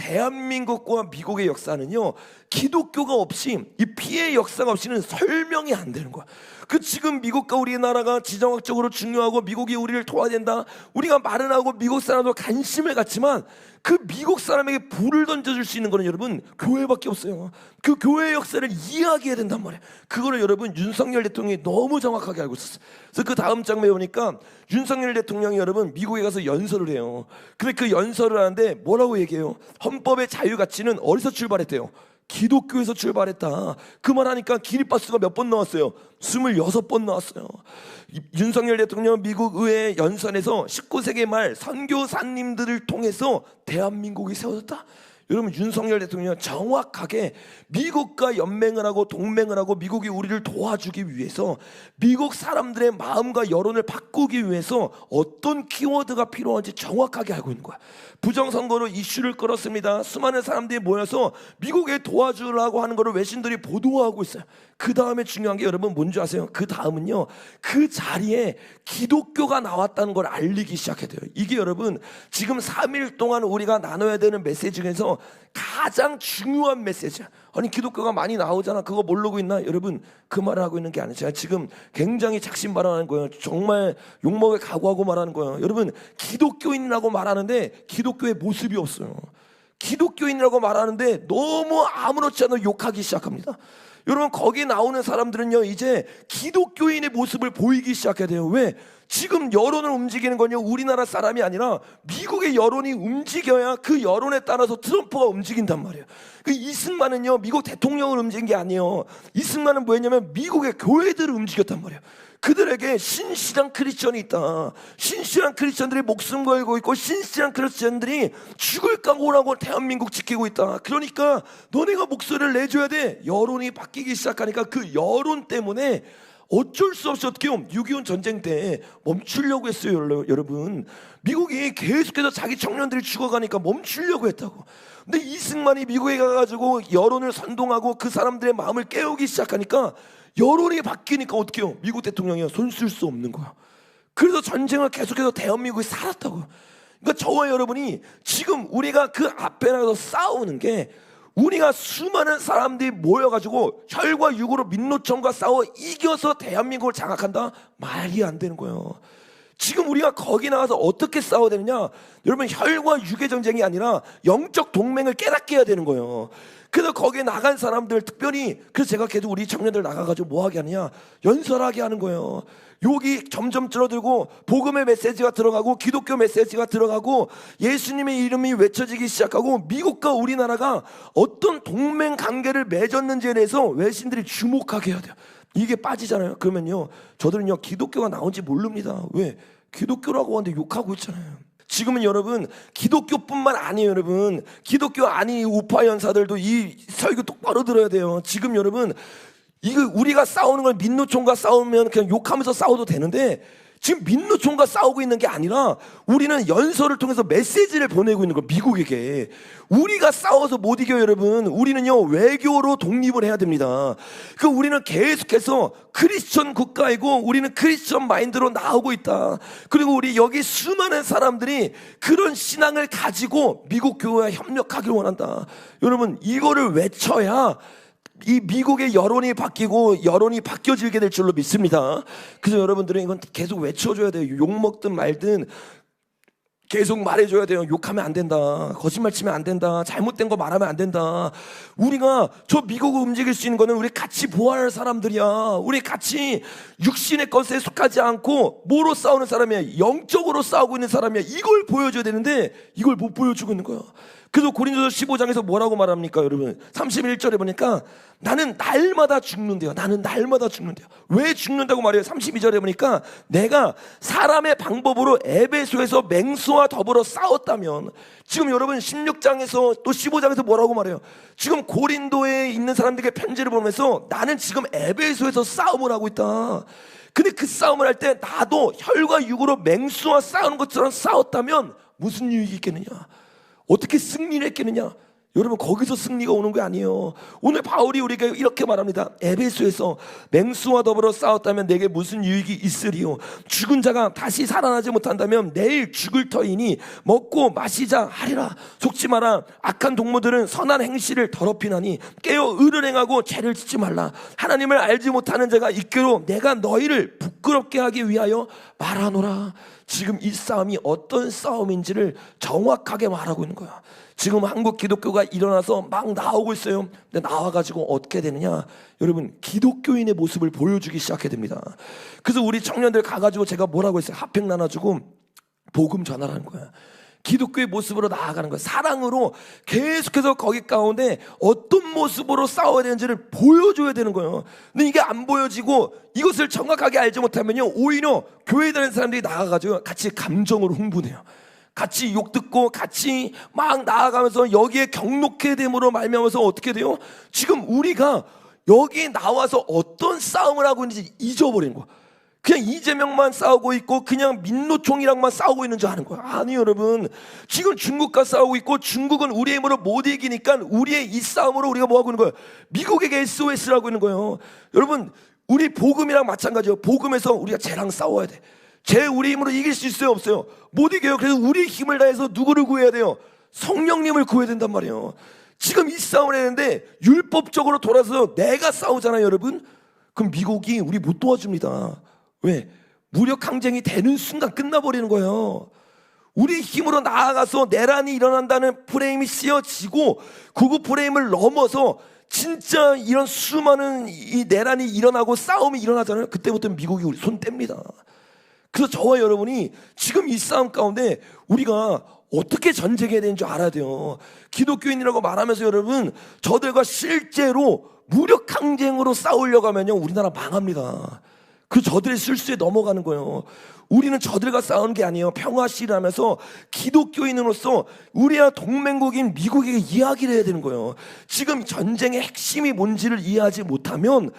대한민국과 미국의 역사는요, 기독교가 없이, 이 피해 역사가 없이는 설명이 안 되는 거야. 지금 미국과 우리나라가 지정학적으로 중요하고 미국이 우리를 도와야 된다, 우리가 말은 하고 미국 사람도 관심을 갖지만 그 미국 사람에게 불을 던져줄 수 있는 거는 여러분 교회밖에 없어요. 그 교회의 역사를 이해하게 된단 말이에요. 그거를 여러분 윤석열 대통령이 너무 정확하게 알고 있었어요. 그래서 그 다음 장면에 보니까 윤석열 대통령이 여러분 미국에 가서 연설을 해요. 근데 그 연설을 하는데 뭐라고 얘기해요? 헌법의 자유 가치는 어디서 출발했대요? 기독교에서 출발했다. 그 말하니까 기립박수가 몇 번 나왔어요? 26번 나왔어요. 윤석열 대통령 미국 의회 연설에서 19세기 말 선교사님들을 통해서 대한민국이 세워졌다. 여러분 윤석열 대통령은 정확하게 미국과 연맹을 하고 동맹을 하고 미국이 우리를 도와주기 위해서 미국 사람들의 마음과 여론을 바꾸기 위해서 어떤 키워드가 필요한지 정확하게 알고 있는 거야. 부정선거로 이슈를 끌었습니다. 수많은 사람들이 모여서 미국에 도와주려고 하는 것을 외신들이 보도하고 있어요. 그 다음에 중요한 게 여러분 뭔지 아세요? 그 다음은요, 그 자리에 기독교가 나왔다는 걸 알리기 시작해야 돼요. 이게 여러분 지금 3일 동안 우리가 나눠야 되는 메시지 중에서 가장 중요한 메시지야. 아니 기독교가 많이 나오잖아, 그거 모르고 있나? 여러분 그 말을 하고 있는 게 아니에요. 제가 지금 굉장히 작심 발언하는 거예요. 정말 욕먹을 각오하고 말하는 거예요. 여러분 기독교인이라고 말하는데 기독교의 모습이 없어요. 기독교인이라고 말하는데 너무 아무렇지 않은 욕하기 시작합니다. 여러분 거기 나오는 사람들은요 이제 기독교인의 모습을 보이기 시작해야 돼요. 왜? 지금 여론을 움직이는 건요 우리나라 사람이 아니라 미국의 여론이 움직여야 그 여론에 따라서 트럼프가 움직인단 말이에요. 그 이승만은요 미국 대통령을 움직인 게 아니에요. 이승만은 뭐였냐면 미국의 교회들을 움직였단 말이에요. 그들에게 신실한 크리스천이 있다. 신실한 크리스천들이 목숨 걸고 있고 신실한 크리스천들이 죽을 각오라고 대한민국 지키고 있다. 그러니까 너네가 목소리를 내줘야 돼. 여론이 바뀌기 시작하니까 그 여론 때문에 어쩔 수 없이 어떻게 해요? 6.25 전쟁 때 멈추려고 했어요. 여러분 미국이 계속해서 자기 청년들이 죽어가니까 멈추려고 했다고. 근데 이승만이 미국에 가가지고 여론을 선동하고 그 사람들의 마음을 깨우기 시작하니까 여론이 바뀌니까 어떻게 해요? 미국 대통령이 손 쓸 수 없는 거야. 그래서 전쟁을 계속해서 대한민국이 살았다고. 그러니까 저와 여러분이 지금 우리가 그 앞에 나가서 싸우는 게 우리가 수많은 사람들이 모여가지고 혈과 육으로 민노총과 싸워 이겨서 대한민국을 장악한다? 말이 안 되는 거예요. 지금 우리가 거기 나가서 어떻게 싸워야 되느냐? 여러분 혈과 육의 전쟁이 아니라 영적 동맹을 깨닫게 해야 되는 거예요. 그래서 거기에 나간 사람들 특별히 그래서 제가 계속 우리 청년들 나가가지고 뭐하게 하느냐? 연설하게 하는 거예요. 욕이 점점 줄어들고 복음의 메시지가 들어가고 기독교 메시지가 들어가고 예수님의 이름이 외쳐지기 시작하고 미국과 우리나라가 어떤 동맹 관계를 맺었는지에 대해서 외신들이 주목하게 해야 돼요. 이게 빠지잖아요. 그러면요 저들은요 기독교가 나온지 모릅니다. 왜? 기독교라고 하는데 욕하고 있잖아요. 지금은 여러분 기독교뿐만 아니에요. 여러분 기독교 아닌 우파 연사들도 이 설교 똑바로 들어야 돼요. 지금 여러분 이거 우리가 싸우는 걸 민노총과 싸우면 그냥 욕하면서 싸워도 되는데 지금 민노총과 싸우고 있는 게 아니라 우리는 연설을 통해서 메시지를 보내고 있는 거예요. 미국에게. 우리가 싸워서 못 이겨요. 여러분 우리는요 외교로 독립을 해야 됩니다. 우리는 계속해서 크리스천 국가이고 우리는 크리스천 마인드로 나오고 있다. 그리고 우리 여기 수많은 사람들이 그런 신앙을 가지고 미국 교회와 협력하길 원한다. 여러분 이거를 외쳐야 이 미국의 여론이 바뀌고 여론이 바뀌어지게 될 줄로 믿습니다. 그래서 여러분들은 이건 계속 외쳐줘야 돼요. 욕먹든 말든 계속 말해줘야 돼요. 욕하면 안 된다. 거짓말 치면 안 된다. 잘못된 거 말하면 안 된다. 우리가 저 미국을 움직일 수 있는 거는 우리 같이 보호할 사람들이야. 우리 같이 육신의 것에 속하지 않고 뭐로 싸우는 사람이야? 영적으로 싸우고 있는 사람이야. 이걸 보여줘야 되는데 이걸 못 보여주고 있는 거야. 그래서 고린도서 15장에서 뭐라고 말합니까? 여러분 31절에 보니까 나는 날마다 죽는데요. 나는 날마다 죽는데요. 왜 죽는다고 말해요? 32절에 보니까 내가 사람의 방법으로 에베소에서 맹수와 더불어 싸웠다면 지금 여러분 16장에서 또 15장에서 뭐라고 말해요? 지금 고린도에 있는 사람들에게 편지를 보면서 나는 지금 에베소에서 싸움을 하고 있다. 근데 그 싸움을 할 때 나도 혈과 육으로 맹수와 싸우는 것처럼 싸웠다면 무슨 유익이 있겠느냐? 어떻게 승리를 했겠느냐? 여러분 거기서 승리가 오는 게 아니에요. 오늘 바울이 우리가 이렇게 말합니다. 에베소에서 맹수와 더불어 싸웠다면 내게 무슨 유익이 있으리요. 죽은 자가 다시 살아나지 못한다면 내일 죽을 터이니 먹고 마시자 하리라. 속지 마라. 악한 동무들은 선한 행실을 더럽히나니 깨어 의를 행하고 죄를 짓지 말라. 하나님을 알지 못하는 자가 있기로 내가 너희를 부끄럽게 하기 위하여 말하노라. 지금 이 싸움이 어떤 싸움인지를 정확하게 말하고 있는 거야. 지금 한국 기독교가 일어나서 막 나오고 있어요. 근데 나와가지고 어떻게 되느냐, 여러분 기독교인의 모습을 보여주기 시작해야 됩니다. 그래서 우리 청년들 가가지고 제가 뭐라고 했어요? 핫팩 나눠주고 복음 전하라는 거야. 기독교의 모습으로 나아가는 거야. 사랑으로 계속해서 거기 가운데 어떤 모습으로 싸워야 되는지를 보여줘야 되는 거예요. 근데 이게 안 보여지고 이것을 정확하게 알지 못하면요, 오히려 교회 다니는 사람들이 나가가지고 같이 감정으로 흥분해요. 같이 욕 듣고 같이 막 나아가면서 여기에 경록해 됨으로 말미암아서 어떻게 돼요? 지금 우리가 여기에 나와서 어떤 싸움을 하고 있는지 잊어버리는 거야. 그냥 이재명만 싸우고 있고 그냥 민노총이랑만 싸우고 있는 줄 아는 거야. 아니 여러분, 지금 중국과 싸우고 있고 중국은 우리의 힘으로 못 이기니까 우리의 이 싸움으로 우리가 뭐 하고 있는 거예요? 미국에게 SOS라고 있는 거예요. 여러분, 우리 복음이랑 마찬가지예요. 복음에서 우리가 쟤랑 싸워야 돼. 쟤 우리 힘으로 이길 수 있어요, 없어요? 못 이겨요. 그래서 우리 힘을 다해서 누구를 구해야 돼요? 성령님을 구해야 된단 말이에요. 지금 이 싸움을 했는데 율법적으로 돌아서 내가 싸우잖아요, 여러분. 그럼 미국이 우리 못 도와줍니다. 왜? 무력 항쟁이 되는 순간 끝나버리는 거예요. 우리 힘으로 나아가서 내란이 일어난다는 프레임이 씌워지고 그 프레임을 넘어서 진짜 이런 수많은 이 내란이 일어나고 싸움이 일어나잖아요. 그때부터 미국이 우리 손 뗍니다. 그래서 저와 여러분이 지금 이 싸움 가운데 우리가 어떻게 전쟁해야 되는 줄 알아야 돼요. 기독교인이라고 말하면서 여러분, 저들과 실제로 무력 항쟁으로 싸우려고 하면요, 우리나라 망합니다. 그 저들의 실수에 넘어가는 거예요. 우리는 저들과 싸우는 게 아니에요. 평화시를 하면서 기독교인으로서 우리와 동맹국인 미국에게 이야기를 해야 되는 거예요. 지금 전쟁의 핵심이 뭔지를 이해하지 못하면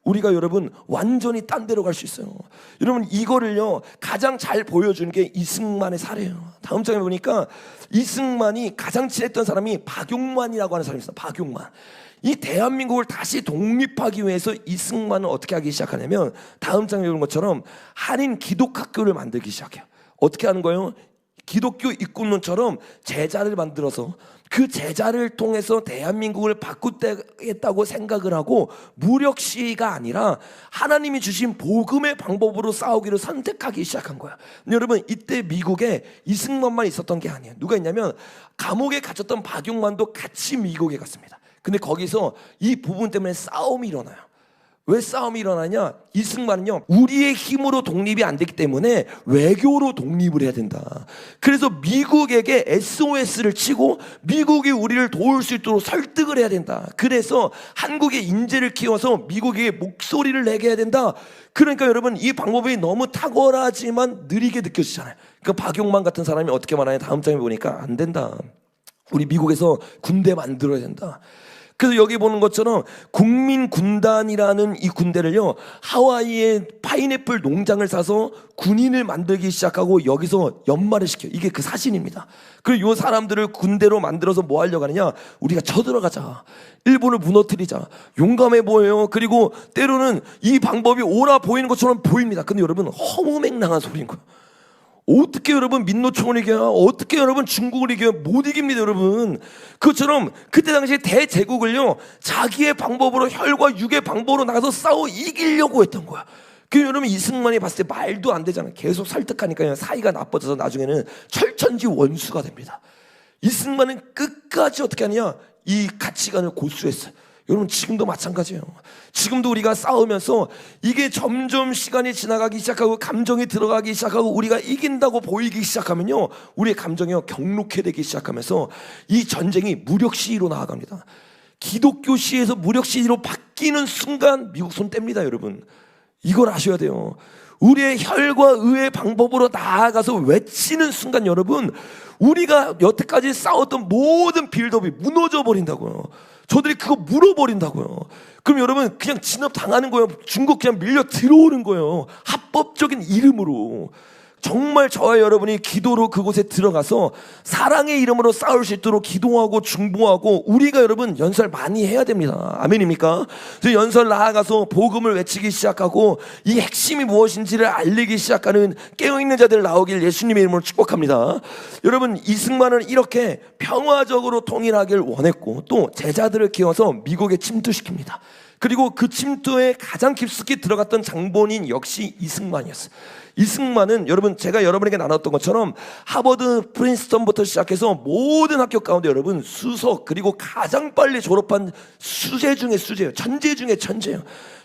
우리가 여러분 완전히 딴 데로 갈 수 있어요. 여러분 이거를요 가장 잘 보여주는 게 이승만의 사례예요. 다음 장에 보니까 이승만이 가장 친했던 사람이 박용만이라고 하는 사람이 있어요. 박용만. 이 대한민국을 다시 독립하기 위해서 이승만은 어떻게 하기 시작하냐면 다음 장에 보는 것처럼 한인 기독학교를 만들기 시작해요. 어떻게 하는 거예요? 기독교 입국론처럼 제자를 만들어서 그 제자를 통해서 대한민국을 바꾸겠다고 생각을 하고 무력 시위가 아니라 하나님이 주신 복음의 방법으로 싸우기를 선택하기 시작한 거야. 여러분 이때 미국에 이승만만 있었던 게 아니에요. 누가 있냐면 감옥에 갇혔던 박용만도 같이 미국에 갔습니다. 근데 거기서 이 부분 때문에 싸움이 일어나요. 왜 싸움이 일어나냐? 이승만은요 우리의 힘으로 독립이 안 되기 때문에 외교로 독립을 해야 된다. 그래서 미국에게 SOS를 치고 미국이 우리를 도울 수 있도록 설득을 해야 된다. 그래서 한국의 인재를 키워서 미국에게 목소리를 내게 해야 된다. 그러니까 여러분 이 방법이 너무 탁월하지만 느리게 느껴지잖아요. 그 박용만 같은 사람이 어떻게 말하냐? 다음 장에 보니까 안 된다. 우리 미국에서 군대 만들어야 된다. 그래서 여기 보는 것처럼 국민군단이라는 이 군대를요 하와이에 파인애플 농장을 사서 군인을 만들기 시작하고 여기서 연말을 시켜요. 이게 그 사진입니다. 그리고 이 사람들을 군대로 만들어서 뭐 하려고 하느냐? 우리가 쳐들어가자, 일본을 무너뜨리자, 용감해 보여요. 그리고 때로는 이 방법이 옳아 보이는 것처럼 보입니다. 근데 여러분 허무맹랑한 소리인 거예요. 어떻게 여러분 민노총을 이겨요? 어떻게 여러분 중국을 이겨요? 못 이깁니다 여러분. 그것처럼 그때 당시에 대제국을요 자기의 방법으로 혈과 육의 방법으로 나가서 싸워 이기려고 했던 거야. 그 여러분 이승만이 봤을 때 말도 안 되잖아요. 계속 설득하니까 사이가 나빠져서 나중에는 철천지 원수가 됩니다. 이승만은 끝까지 어떻게 하느냐? 이 가치관을 고수했어요. 여러분 지금도 마찬가지예요. 지금도 우리가 싸우면서 이게 점점 시간이 지나가기 시작하고 감정이 들어가기 시작하고 우리가 이긴다고 보이기 시작하면요 우리의 감정이 경록해되기 시작하면서 이 전쟁이 무력 시위로 나아갑니다. 기독교 시위에서 무력 시위로 바뀌는 순간 미국 손 뗍니다 여러분. 이걸 아셔야 돼요. 우리의 혈과 의의 방법으로 나아가서 외치는 순간 여러분 우리가 여태까지 싸웠던 모든 빌드업이 무너져 버린다고요. 저들이 그거 물어버린다고요. 그럼 여러분 그냥 진압 당하는 거예요. 중국 그냥 밀려 들어오는 거예요. 합법적인 이름으로. 정말 저와 여러분이 기도로 그곳에 들어가서 사랑의 이름으로 싸울 수 있도록 기도하고 중보하고 우리가 여러분 연설 많이 해야 됩니다. 아멘입니까? 그래서 연설 나아가서 복음을 외치기 시작하고 이 핵심이 무엇인지를 알리기 시작하는 깨어있는 자들 나오길 예수님의 이름으로 축복합니다. 여러분, 이승만은 이렇게 평화적으로 통일하길 원했고 또 제자들을 키워서 미국에 침투시킵니다. 그리고 그 침투에 가장 깊숙이 들어갔던 장본인 역시 이승만이었어요. 이승만은 여러분, 제가 여러분에게 나눴던 것처럼 하버드, 프린스턴부터 시작해서 모든 학교 가운데 여러분 수석, 그리고 가장 빨리 졸업한 수재 중에 수재예요. 천재 중에 천재예요.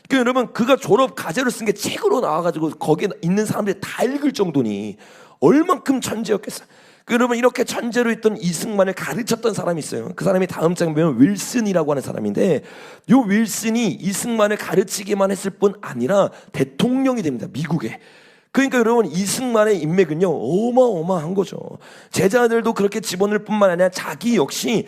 그러니까 여러분, 그가 졸업 과제로 쓴 게 책으로 나와가지고 거기에 있는 사람들이 다 읽을 정도니 얼만큼 천재였겠어요. 여러분, 이렇게 천재로 있던 이승만을 가르쳤던 사람이 있어요. 그 사람이 다음 장에 보면 윌슨이라고 하는 사람인데, 이 윌슨이 이승만을 가르치기만 했을 뿐 아니라 대통령이 됩니다, 미국에. 그러니까 여러분, 이승만의 인맥은요 어마어마한 거죠. 제자들도 그렇게 집어넣을 뿐만 아니라 자기 역시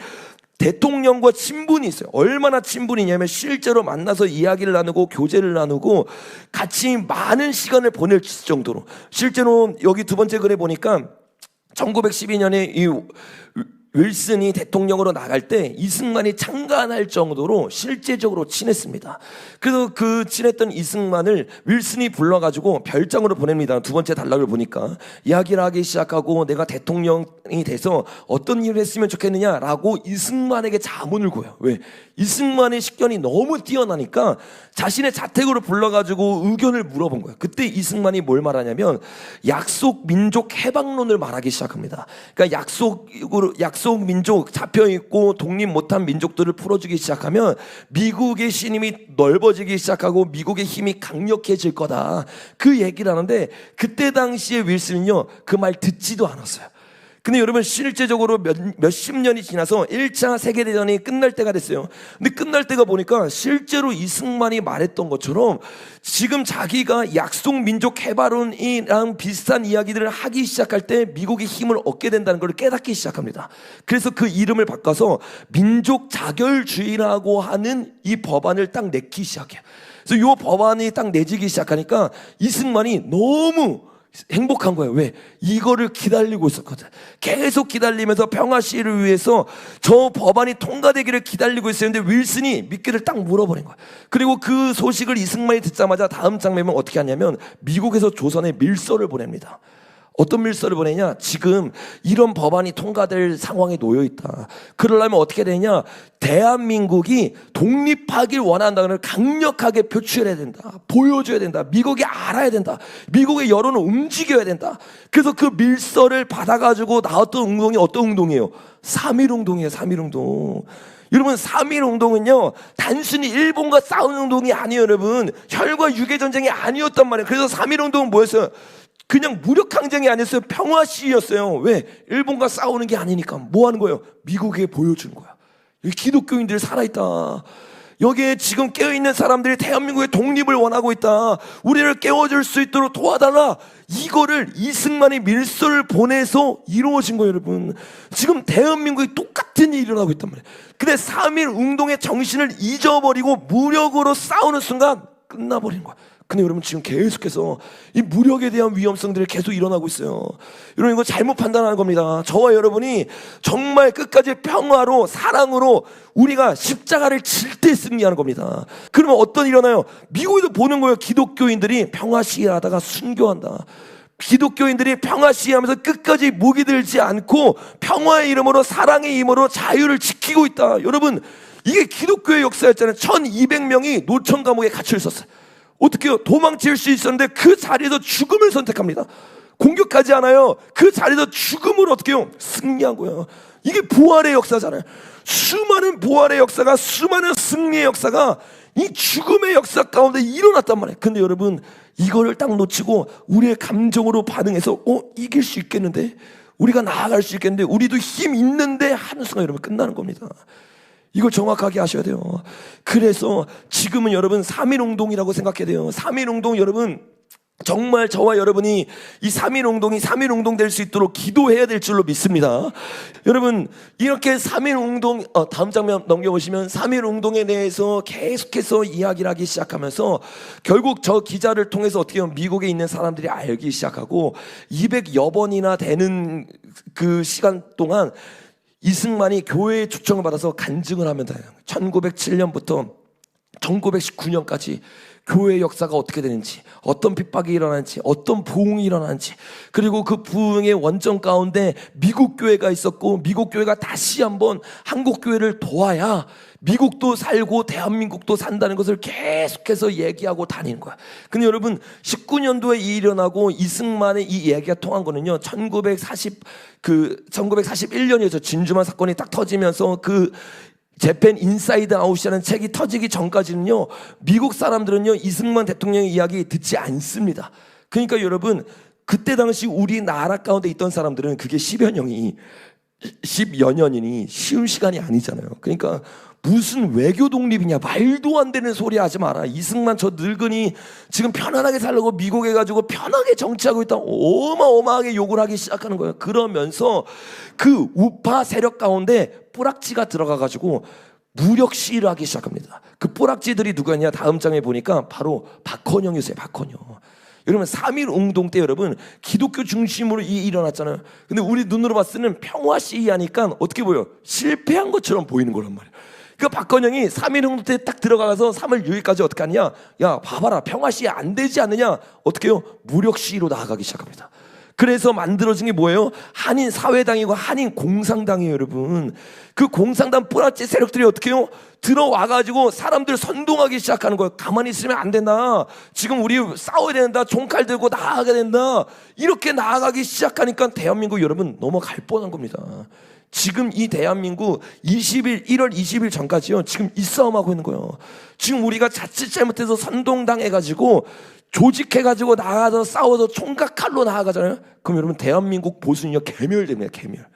대통령과 친분이 있어요. 얼마나 친분이냐면 실제로 만나서 이야기를 나누고 교제를 나누고 같이 많은 시간을 보낼 정도로, 실제로 여기 두 번째 글에 보니까 1912년에 이 윌슨이 대통령으로 나갈 때 이승만이 창간할 정도로 실제적으로 친했습니다. 그래서 그 친했던 이승만을 윌슨이 불러가지고 별장으로 보냅니다. 두 번째 단락을 보니까 이야기를 하기 시작하고 내가 대통령이 돼서 어떤 일을 했으면 좋겠느냐라고 이승만에게 자문을 구해요. 왜? 이승만의 식견이 너무 뛰어나니까 자신의 자택으로 불러가지고 의견을 물어본 거예요. 그때 이승만이 뭘 말하냐면 약속 민족 해방론을 말하기 시작합니다. 그러니까 약속 민족, 잡혀있고 독립 못한 민족들을 풀어주기 시작하면 미국의 신임이 넓어지기 시작하고 미국의 힘이 강력해질 거다, 그 얘기를 하는데 그때 당시에 윌슨은요 그 말 듣지도 않았어요. 근데 여러분, 실제적으로 몇십 년이 지나서 1차 세계대전이 끝날 때가 됐어요. 근데 끝날 때가 보니까 실제로 이승만이 말했던 것처럼 지금 자기가 약속 민족 해방론이랑 비슷한 이야기들을 하기 시작할 때 미국의 힘을 얻게 된다는 걸 깨닫기 시작합니다. 그래서 그 이름을 바꿔서 민족 자결주의라고 하는 이 법안을 딱 내기 시작해요. 그래서 이 법안이 딱 내지기 시작하니까 이승만이 너무 행복한 거예요. 왜? 이거를 기다리고 있었거든. 계속 기다리면서 평화 시위를 위해서 저 법안이 통과되기를 기다리고 있었는데 윌슨이 미끼를 딱 물어버린 거예요. 그리고 그 소식을 이승만이 듣자마자 다음 장면은 어떻게 하냐면 미국에서 조선에 밀서를 보냅니다. 어떤 밀서를 보내냐? 지금 이런 법안이 통과될 상황에 놓여 있다. 그러려면 어떻게 되냐? 대한민국이 독립하길 원한다는 걸 강력하게 표출해야 된다. 보여줘야 된다. 미국이 알아야 된다. 미국의 여론을 움직여야 된다. 그래서 그 밀서를 받아가지고 나왔던 운동이 어떤 운동이에요? 3.1운동이에요. 3.1운동. 여러분, 3.1운동은요 단순히 일본과 싸우는 운동이 아니에요. 여러분, 혈과 육의 전쟁이 아니었단 말이에요. 그래서 3.1운동은 뭐였어요? 그냥 무력 항쟁이 아니었어요. 평화 시위였어요. 왜? 일본과 싸우는 게 아니니까. 뭐 하는 거예요? 미국에 보여주는 거야. 여기 기독교인들 살아있다. 여기에 지금 깨어있는 사람들이 대한민국의 독립을 원하고 있다. 우리를 깨워줄 수 있도록 도와달라. 이거를 이승만이 밀서를 보내서 이루어진 거예요, 여러분. 지금 대한민국이 똑같은 일이 일어나고 있단 말이에요. 근데 3.1 운동의 정신을 잊어버리고 무력으로 싸우는 순간 끝나버린 거야. 근데 여러분, 지금 계속해서 이 무력에 대한 위험성들이 계속 일어나고 있어요. 여러분, 이거 잘못 판단하는 겁니다. 저와 여러분이 정말 끝까지 평화로 사랑으로 우리가 십자가를 질 때 승리하는 겁니다. 그러면 어떤 일이 일어나요? 미국에도 보는 거예요. 기독교인들이 평화 시위하다가 순교한다. 기독교인들이 평화 시위하면서 끝까지 무기 들지 않고 평화의 이름으로, 사랑의 이름으로 자유를 지키고 있다. 여러분, 이게 기독교의 역사였잖아요. 1200명이 노천 감옥에 갇혀 있었어요. 어떻게 해요? 도망칠 수 있었는데 그 자리에서 죽음을 선택합니다. 공격하지 않아요. 그 자리에서 죽음을 어떻게 해요? 승리한 거예요. 이게 부활의 역사잖아요. 수많은 부활의 역사가, 수많은 승리의 역사가 이 죽음의 역사 가운데 일어났단 말이에요. 근데 여러분, 이거를 딱 놓치고 우리의 감정으로 반응해서 이길 수 있겠는데, 우리가 나아갈 수 있겠는데, 우리도 힘 있는데 하는 순간 여러분 끝나는 겁니다. 이걸 정확하게 하셔야 돼요. 그래서 지금은 여러분 3.1운동이라고 생각해야 돼요. 3.1운동, 여러분 정말 저와 여러분이 이 3.1운동이 3.1운동 될 수 있도록 기도해야 될 줄로 믿습니다. 여러분, 이렇게 3.1운동, 다음 장면 넘겨보시면 3.1운동에 대해서 계속해서 이야기를 하기 시작하면서 결국 저 기자를 통해서 어떻게 보면 미국에 있는 사람들이 알기 시작하고 200여 번이나 되는 그 시간 동안 이승만이 교회의 초청을 받아서 간증을 하면 돼요. 1907년부터 1919년까지 교회의 역사가 어떻게 되는지, 어떤 핍박이 일어나는지, 어떤 부흥이 일어나는지, 그리고 그 부흥의 원전 가운데 미국 교회가 있었고 미국 교회가 다시 한번 한국 교회를 도와야 미국도 살고 대한민국도 산다는 것을 계속해서 얘기하고 다니는 거야. 근데 여러분, 19년도에 이 일어나고 이승만의 이 얘기가 통한 거는요, 1941년이었죠. 진주만 사건이 딱 터지면서 그 재팬 인사이드 아웃이라는 책이 터지기 전까지는요, 미국 사람들은요 이승만 대통령의 이야기 듣지 않습니다. 그러니까 여러분, 그때 당시 우리나라 가운데 있던 사람들은 그게 10여 년이니 쉬운 시간이 아니잖아요. 그러니까 무슨 외교 독립이냐, 말도 안 되는 소리 하지 마라. 이승만 저 늙은이 지금 편안하게 살려고 미국에 가지고 편하게 정치하고 있다, 어마어마하게 욕을 하기 시작하는 거예요. 그러면서 그 우파 세력 가운데 뿌락지가 들어가가지고 무력 시위를 하기 시작합니다. 그 뿌락지들이 누구냐, 다음 장에 보니까 바로 박헌영이었어요. 박헌영. 여러분, 3.1운동 때 여러분 기독교 중심으로 일어났잖아요. 근데 우리 눈으로 봤을 때는 평화 시위하니까 어떻게 보여? 실패한 것처럼 보이는 거란 말이에요. 그러니까 박헌영이 3.1운동 때 딱 들어가서 3월 6일까지 어떻게 하냐, 야 봐봐라, 평화 시위 안 되지 않느냐, 어떻게 해요? 무력 시위로 나아가기 시작합니다. 그래서 만들어진 게 뭐예요? 한인 사회당이고 한인 공산당이에요. 여러분, 그 공산당 뿌라치 세력들이 어떻게 해요? 들어와가지고 사람들 선동하기 시작하는 거예요. 가만히 있으면 안 된다, 지금 우리 싸워야 된다, 종칼 들고 나아가야 된다, 이렇게 나아가기 시작하니까 대한민국 여러분 넘어갈 뻔한 겁니다. 지금 이 대한민국 1월 20일 전까지요, 지금 이 싸움하고 있는 거예요. 지금 우리가 자칫 잘못해서 선동당해가지고 조직해가지고 나가서 싸워서 총각 칼로 나아가잖아요. 그럼 여러분, 대한민국 보수는요 개멸됩니다. 개멸.